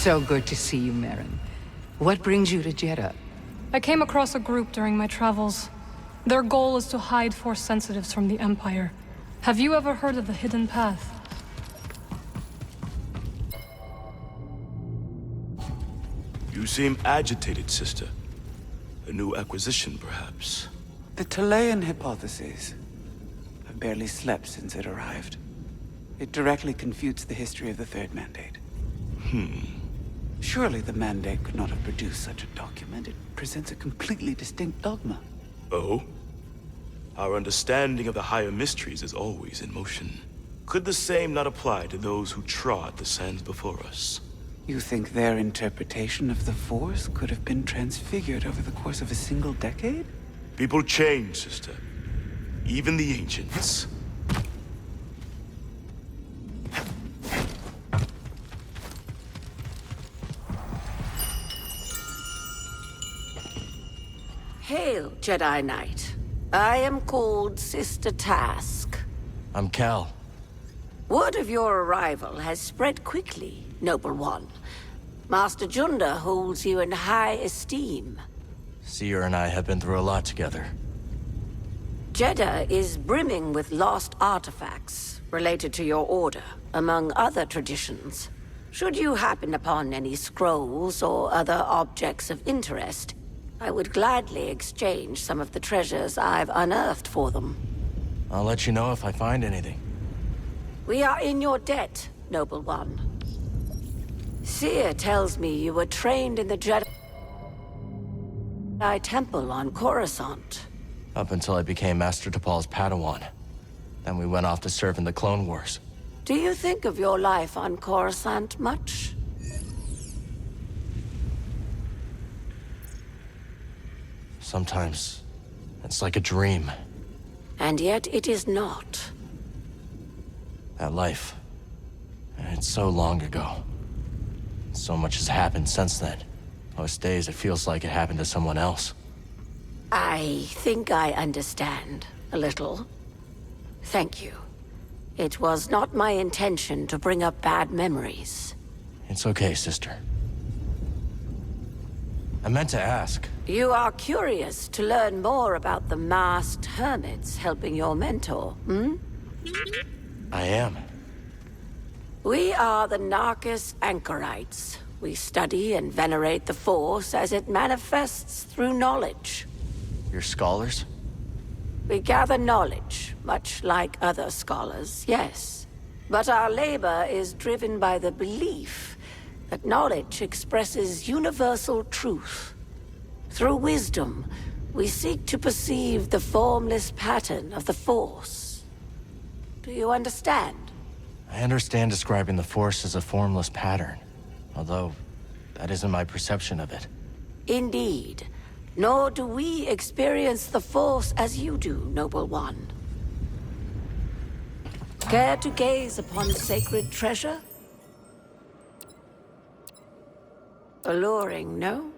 So good to see you, Merrin. What brings you to Jeddah? I came across a group during my travels. Their goal is to hide Force sensitives from the Empire. Have you ever heard of the Hidden Path? You seem agitated, sister. A new acquisition, perhaps. The Talayan hypothesis. I've barely slept since it arrived. It directly confutes the history of the Third Mandate. Surely the Mandate could not have produced such a document. It presents a completely distinct dogma. Oh? Our understanding of the higher mysteries is always in motion. Could the same not apply to those who trod the sands before us? You think their interpretation of the Force could have been transfigured over the course of a single decade? People change, sister. Even the ancients. Hail, Jedi Knight. I am called Sister Task. I'm Cal. Word of your arrival has spread quickly, Noble One. Master Junda holds you in high esteem. Cere and I have been through a lot together. Jeddah is brimming with lost artifacts related to your order, among other traditions. Should you happen upon any scrolls or other objects of interest, I would gladly exchange some of the treasures I've unearthed for them. I'll let you know if I find anything. We are in your debt, Noble One. Cere tells me you were trained in the Jedi Temple on Coruscant. Up until I became Master Tapal's Padawan. Then we went off to serve in the Clone Wars. Do you think of your life on Coruscant much? Sometimes, it's like a dream. And yet it is not. That life, it's so long ago. So much has happened since then. Most days it feels like it happened to someone else. I think I understand, a little. Thank you. It was not my intention to bring up bad memories. It's okay, sister. I meant to ask. You are curious to learn more about the masked hermits helping your mentor, hmm? I am. We are the Narcus Anchorites. We study and venerate the Force as it manifests through knowledge. You're scholars? We gather knowledge, much like other scholars, yes. But our labor is driven by the belief that knowledge expresses universal truth. Through wisdom, we seek to perceive the formless pattern of the Force. Do you understand? I understand describing the Force as a formless pattern, although that isn't my perception of it. Indeed. Nor do we experience the Force as you do, Noble One. Care to gaze upon sacred treasure? Alluring, no?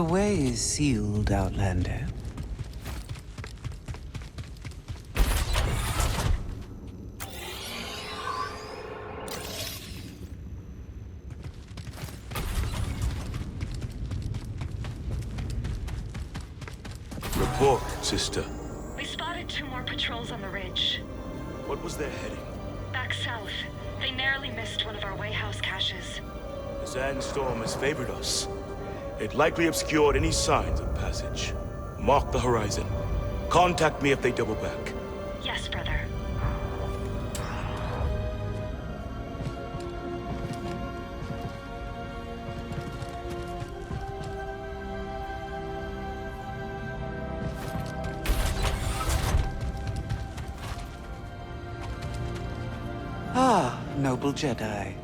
The way is sealed, Outlander. Report, sister. We spotted 2 more patrols on the ridge. What was their heading? Back south. They narrowly missed one of our wayhouse caches. The sandstorm has favored us. It likely obscured any signs of passage. Mark the horizon. Contact me if they double back. Yes, brother. Ah, noble Jedi.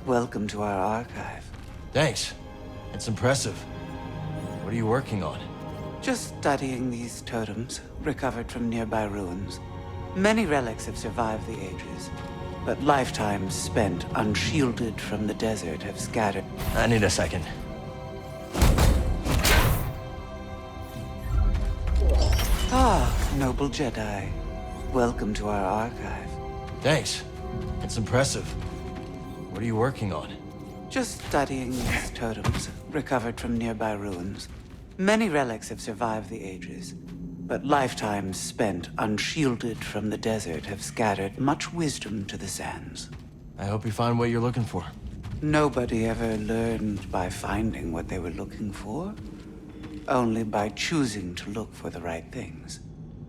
Welcome to our archive. Thanks. It's impressive. What are you working on? Just studying these totems, recovered from nearby ruins. Many relics have survived the ages, but lifetimes spent unshielded from the desert have scattered. I need a second. Ah, noble Jedi. Welcome to our archive. Thanks. It's impressive. What are you working on? Just studying these totems, recovered from nearby ruins. Many relics have survived the ages, but lifetimes spent unshielded from the desert have scattered much wisdom to the sands. I hope you find what you're looking for. Nobody ever learned by finding what they were looking for, only by choosing to look for the right things.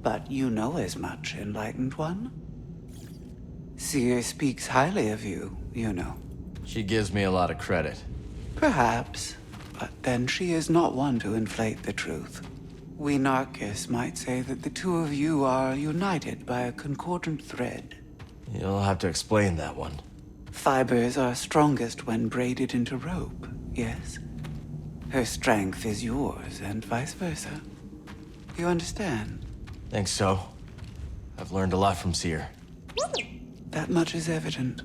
But you know as much, Enlightened One. Cere speaks highly of you, you know. She gives me a lot of credit. Perhaps, but then she is not one to inflate the truth. We Narcus might say that the two of you are united by a concordant thread. You'll have to explain that one. Fibers are strongest when braided into rope, yes? Her strength is yours, and vice versa. You understand? Think so. I've learned a lot from Cere. That much is evident.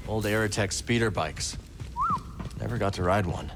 Old Aerotech speeder bikes. Never got to ride one.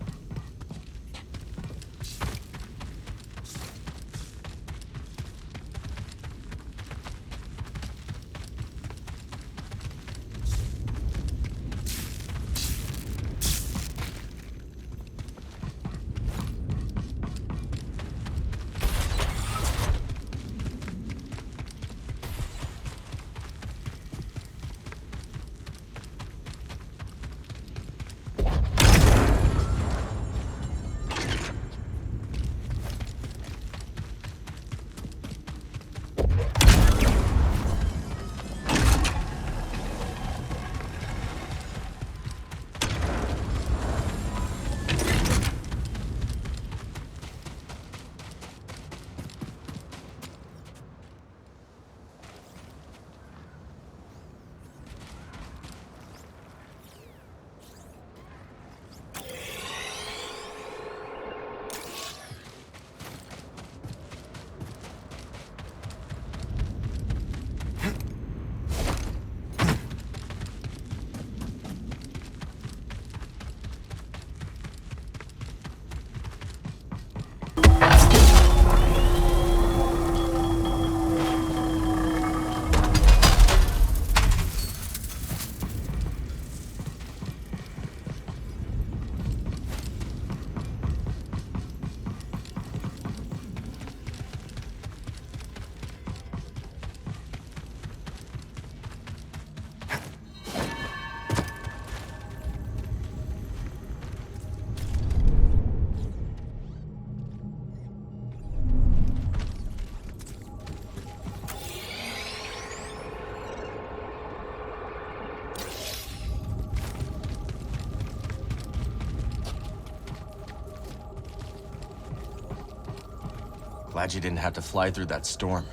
Glad you didn't have to fly through that storm.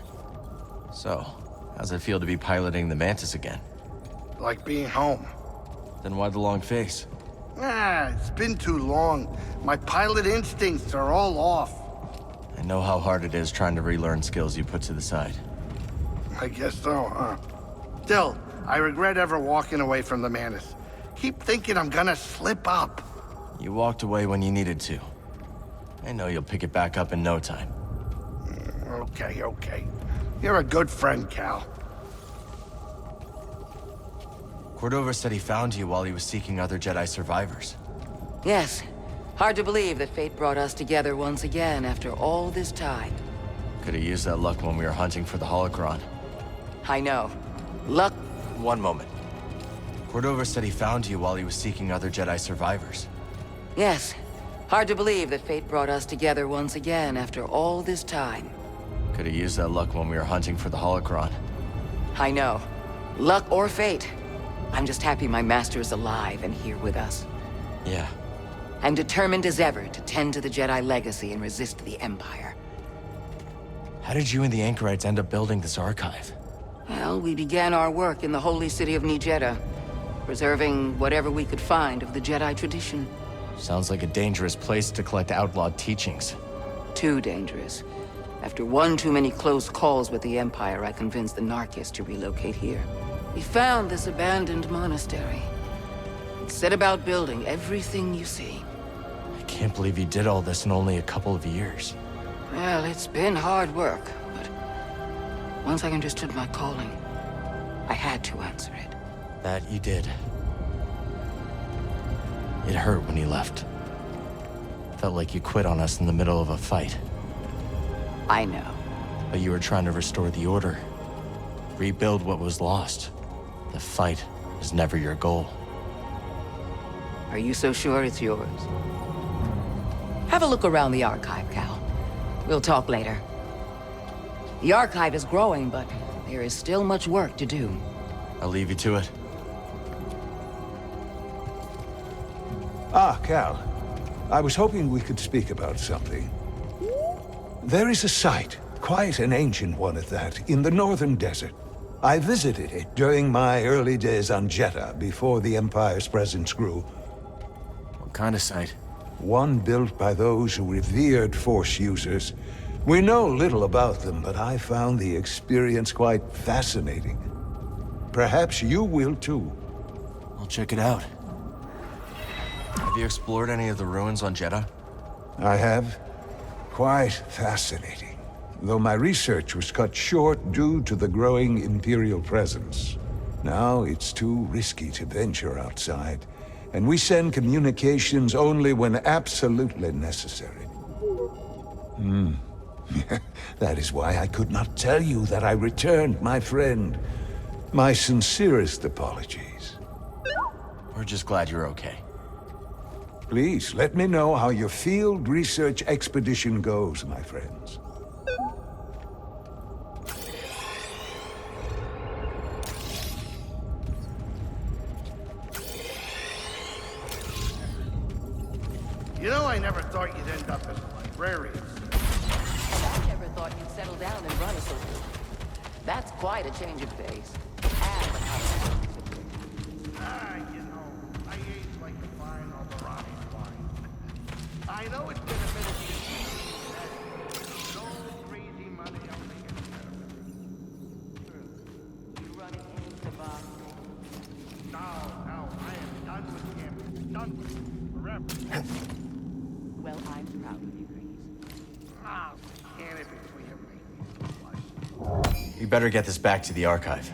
So, How's it feel to be piloting the Mantis again? Like being home. Then why the long face? It's been too long. My pilot instincts are all off. I know how hard it is trying to relearn skills you put to the side. I guess so, huh? Still, I regret ever walking away from the Mantis. Keep thinking I'm gonna slip up. You walked away when you needed to. I know you'll pick it back up in no time. Okay. You're a good friend, Cal. Cordova said he found you while he was seeking other Jedi survivors. Yes. Hard to believe that fate brought us together once again after all this time. Could have used that luck when we were hunting for the holocron. I know. Luck. One moment. Cordova said he found you while he was seeking other Jedi survivors. Yes. Hard to believe that fate brought us together once again after all this time. Could have used that luck when we were hunting for the holocron. I know. Luck or fate. I'm just happy my master is alive and here with us. Yeah. I'm determined as ever to tend to the Jedi legacy and resist the Empire. How did you and the Anchorites end up building this archive? Well, we began our work in the holy city of Jedi, preserving whatever we could find of the Jedi tradition. Sounds like a dangerous place to collect outlawed teachings. Too dangerous. After one too many close calls with the Empire, I convinced the Narkis to relocate here. We found this abandoned monastery. And set about building everything you see. I can't believe you did all this in only a couple of years. Well, it's been hard work, but once I understood my calling, I had to answer it. That you did. It hurt when you left. Felt like you quit on us in the middle of a fight. I know. But you were trying to restore the Order. Rebuild what was lost. The fight was never your goal. Are you so sure it's yours? Have a look around the archive, Cal. We'll talk later. The archive is growing, but there is still much work to do. I'll leave you to it. Ah, Cal. I was hoping we could speak about something. There is a site, quite an ancient one at that, in the northern desert. I visited it during my early days on Jedha, before the Empire's presence grew. What kind of site? One built by those who revered Force users. We know little about them, but I found the experience quite fascinating. Perhaps you will too. I'll check it out. Have you explored any of the ruins on Jedha? I have. Quite fascinating. Though my research was cut short due to the growing Imperial presence. Now it's too risky to venture outside, and we send communications only when absolutely necessary. That is why I could not tell you that I returned, my friend. My sincerest apologies. We're just glad you're okay. Please, let me know how your field research expedition goes, my friends. You know, I never thought you'd end up as a librarian. I never thought you'd settle down and run a school. That's quite a change of pace. You know, I age like the fine Alderani's wine. I know it's been a minute since you've seen that. No crazy money, I'll make it better. You running into Boston? No, I am done with him. Done with him. Forever. Well, I'm proud of you, Grease. Can't it between me? You better get this back to the archive.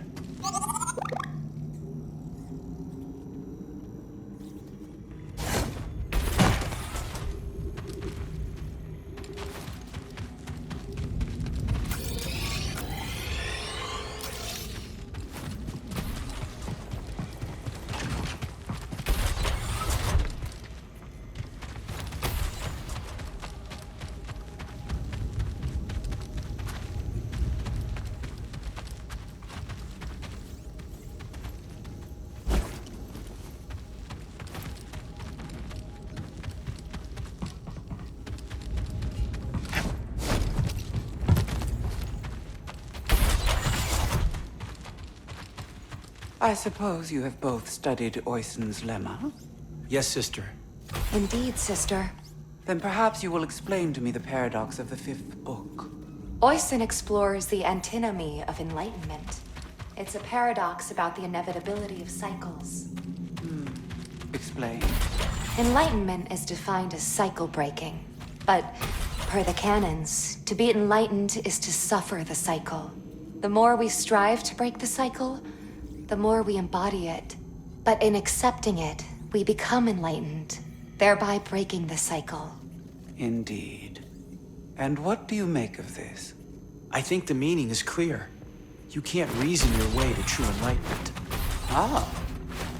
I suppose you have both studied Oyson's lemma? Yes, sister. Indeed, sister. Then perhaps you will explain to me the paradox of the fifth book. Oyson explores the antinomy of enlightenment. It's a paradox about the inevitability of cycles. Explain. Enlightenment is defined as cycle breaking. But, per the canons, to be enlightened is to suffer the cycle. The more we strive to break the cycle, the more we embody it. But in accepting it, we become enlightened, thereby breaking the cycle. Indeed. And what do you make of this? I think the meaning is clear. You can't reason your way to true enlightenment. Ah,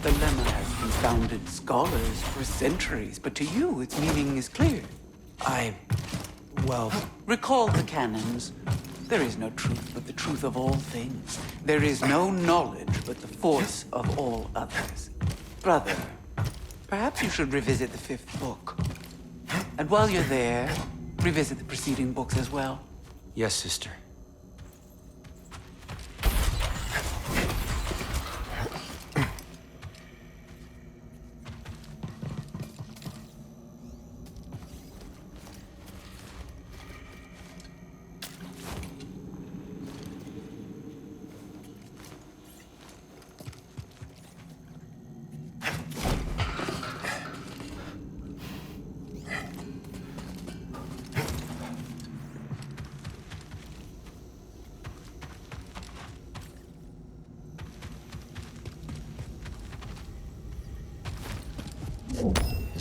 the lemma has confounded scholars for centuries, but to you its meaning is clear. Well, Recall the canons. There is no truth but the truth of all things. There is no knowledge but the force of all others. Brother, perhaps you should revisit the fifth book. And while you're there, revisit the preceding books as well. yes, sister.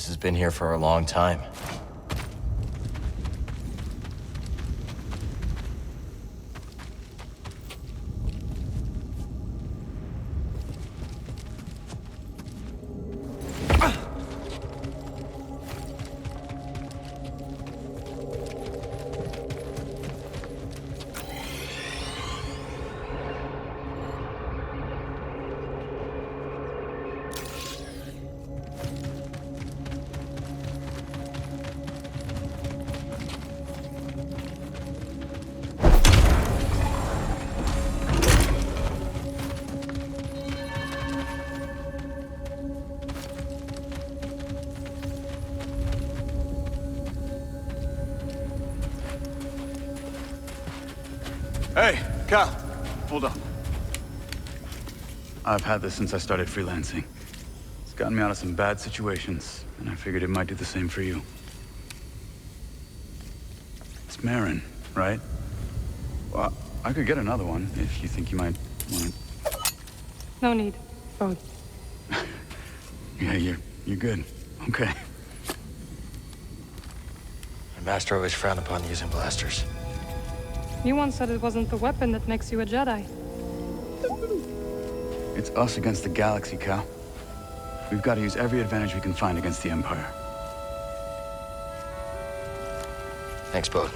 This has been here for a long time. Hey, Cal, hold on. I've had this since I started freelancing. It's gotten me out of some bad situations, and I figured it might do the same for you. It's Marin, right? Well, I could get another one if you think you might want it. No need. Both. Yeah, you're good. Okay. My master always frowned upon using blasters. You once said it wasn't the weapon that makes you a Jedi. It's us against the galaxy, Cal. We've got to use every advantage we can find against the Empire. Thanks, Bode.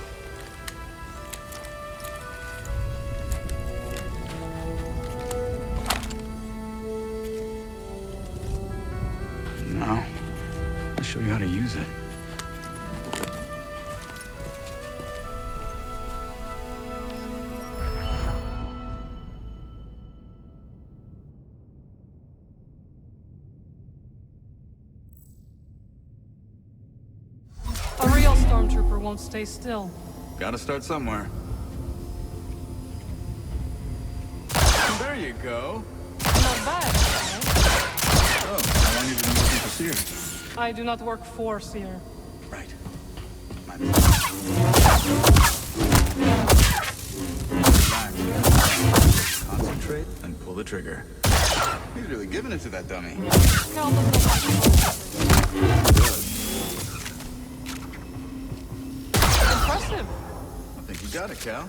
Now, I'll show you how to use it. A real stormtrooper won't stay still. Gotta start somewhere. There you go. Not bad, right? Oh, how long have you been working for Cere? I do not work for Cere. Right. My Relax. Concentrate and pull the trigger. He's really giving it to that dummy. Cal doesn't impressive. I think you got it, Cal.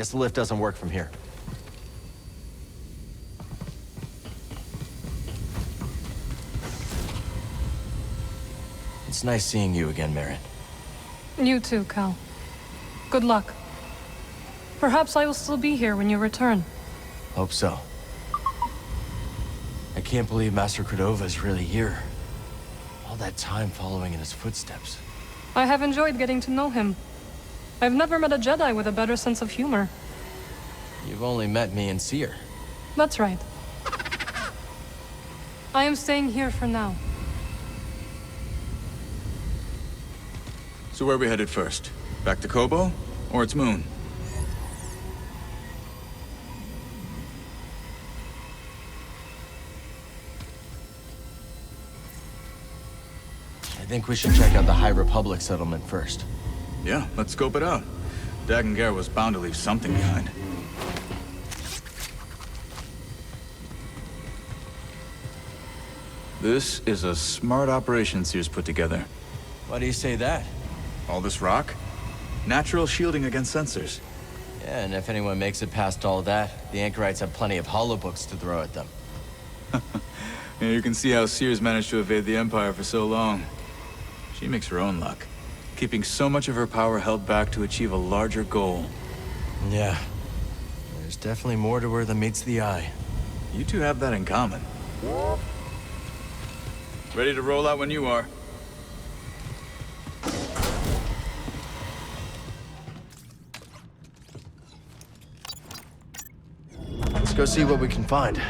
guess the lift doesn't work from here. It's nice seeing you again, Merrin. You too, Cal. Good luck. Perhaps I will still be here when you return. Hope so. I can't believe Master Cordova is really here. All that time following in his footsteps. I have enjoyed getting to know him. I've never met a Jedi with a better sense of humor. You've only met me and Cere. That's right. I am staying here for now. So where are we headed first? Back to Kobo? Or its moon? I think we should check out the High Republic settlement first. Yeah, let's scope it out. Dagan Gera was bound to leave something behind. This is a smart operation Cere's put together. Why do you say that? All this rock? Natural shielding against sensors. Yeah, and if anyone makes it past all that, the Anchorites have plenty of holobooks to throw at them. Yeah, you can see how Cere's managed to evade the Empire for so long. She makes her own luck, keeping so much of her power held back to achieve a larger goal. Yeah. There's definitely more to her than meets the eye. You two have that in common. Ready to roll out when you are. Let's go see what we can find.